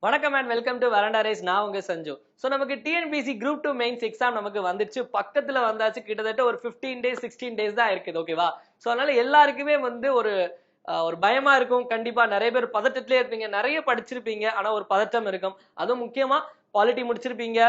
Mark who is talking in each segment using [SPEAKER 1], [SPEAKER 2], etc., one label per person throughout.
[SPEAKER 1] வணக்கம் and welcome to Veranda race. நான் உங்க சஞ்சு. So நமக்கு TNPSC group 2 mains exam நமக்கு வந்துச்சு, பக்கத்துல வந்தாச்சு. கிட்டத்தட்ட ஒரு 15 days 16 days தான் இருக்குது. ஓகேவா? சோ அதனால எல்லாருக்குமே வந்து ஒரு பயமா இருக்கும். கண்டிப்பா நிறைய பேர் பதட்டத்திலே இருப்பீங்க, நிறைய படிச்சிருப்பீங்க, ஆனா ஒரு பதட்டம் இருக்கும். அதுவும் முக்கியமா பாலிட்டி முடிச்சிருப்பீங்க,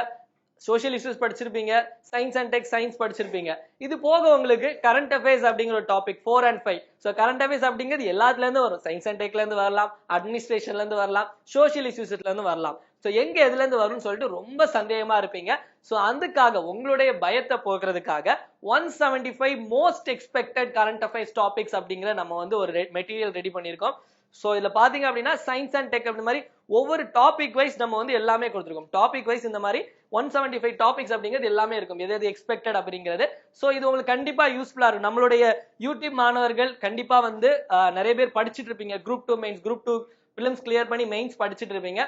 [SPEAKER 1] சோஷியல் இஷ்யூஸ் படிச்சிருப்பீங்க, சயின்ஸ் அண்ட் டெக் சயின்ஸ் படிச்சிருப்பீங்க. இது போக உங்களுக்கு கரண்ட் அஃபேர்ஸ் அப்படிங்கிற ஒரு topic 4 and 5. So current affairs அப்படிங்கிறது எல்லாத்துல இருந்து வரும். சயின்ஸ் அண்ட் டெக்ல இருந்து வரலாம், அட்மினிஸ்ட்ரேஷன்ல இருந்து வரலாம், சோஷியல் இஷ்யூஸ்ல இருந்து வரலாம். ஸோ எங்க எதுல இருந்து வரும்னு சொல்லிட்டு ரொம்ப சந்தேகமா இருப்பீங்க. ஸோ அதுக்காக உங்களுடைய பயத்தை போக்குறதுக்காக 175 most expected current affairs topics அப்படிங்கிற நம்ம வந்து ஒரு மெட்டீரியல் ரெடி பண்ணியிருக்கோம். சோ இதுல பாத்தீங்க அப்படின்னா சயின்ஸ் அண்ட் டெக் அப்படி மாதிரி ஒவ்வொரு டாபிக் வைஸ் நம்ம வந்து எல்லாமே கொடுத்துருக்கோம். டாபிக் வைஸ் இந்த மாதிரி 175 டாபிக்ஸ் அப்படிங்கிறது எல்லாமே இருக்கும், எது எக்ஸ்பெக்டட் அப்படிங்கிறது. சோ இது உங்களுக்கு கண்டிப்பா யூஸ்ஃபுல்லா இருக்கும். நம்மளுடைய யூடியூப் மாணவர்கள் கண்டிப்பா வந்து நிறைய பேர் படிச்சுட்டு இருப்பீங்க. Group 2 mains, group 2 films clear பண்ணி மெயின்ஸ் படிச்சுட்டு இருப்பீங்க.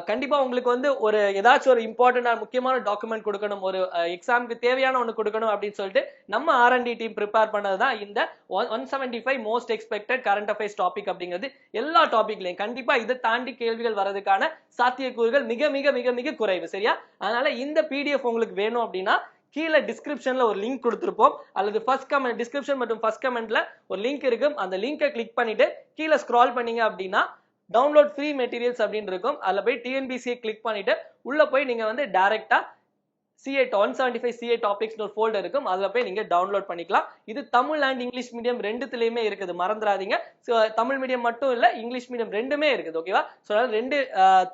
[SPEAKER 1] கண்டிப்பா உங்களுக்கு வந்து ஒரு ஏதாச்சும் ஒரு இம்பார்ட்டன்டா முக்கியமான டாக்குமெண்ட் கொடுக்கணும், ஒரு எக்ஸாமுக்கு தேவையான ஒண்ணு கொடுக்கணும் அப்படின்னு சொல்லிட்டு நம்ம R&D டீம் ப்ரிப்பேர் பண்ணதுதான் இந்த 175 most expected current affairs topic அப்படிங்கிறது. எல்லா டாபிக்லயும் கண்டிப்பா இதை தாண்டி கேள்விகள் வர்றதுக்கான சாத்தியக்கூறுகள் மிக மிக மிக மிக குறைவு. சரியா? அதனால இந்த PDF உங்களுக்கு வேணும் அப்படின்னா கீழே டிஸ்கிரிப்ஷன்ல ஒரு லிங்க் கொடுத்திருப்போம், அல்லது ஃபர்ஸ்ட் கமெண்ட் டிஸ்கிரிப்ஷன் மற்றும் ஃபர்ஸ்ட் கமெண்ட்ல ஒரு லிங்க் இருக்கும். அந்த லிங்கை கிளிக் பண்ணிட்டு கீழே ஸ்க்ரால் பண்ணீங்க அப்படின்னா டவுன்லோட் ஃப்ரீ மெட்டீரியல்ஸ் அப்படின்னு இருக்கும். அதுல போய் டிஎன்பிசியை கிளிக் பண்ணிட்டு உள்ள போய் நீங்க வந்து டைரக்டா CA 175 CA டாபிக்ஸ் ஒரு ஃபோல்டர் இருக்கும், அதுல போய் நீங்க டவுன்லோட் பண்ணிக்கலாம். இது தமிழ் அண்ட் இங்கிலீஷ் மீடியம் ரெண்டுத்துலயுமே இருக்குது, மறந்துடாதீங்க. தமிழ் மீடியம் மட்டும் இல்ல, இங்கிலீஷ் மீடியம் ரெண்டுமே இருக்குது. ஓகேவா? ஸோ அதனால ரெண்டு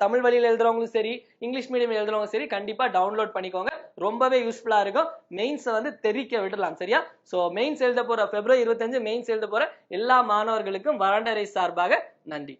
[SPEAKER 1] தமிழ் வழியில் எழுதுறவங்களும் சரி, இங்கிலீஷ் மீடியம் எழுதுறவங்க சரி, கண்டிப்பா டவுன்லோட் பண்ணிக்கோங்க. ரொம்பவே யூஸ்ஃபுல்லா இருக்கும். மெயின்ஸை வந்து தெரிக்க விடலாம். சரியா? ஸோ மெயின்ஸ் எழுத போற February 25 மெயின்ஸ் எழுத போற எல்லா மாணவர்களுக்கும் வராண்டா ரேஸ் சார்பாக நன்றி.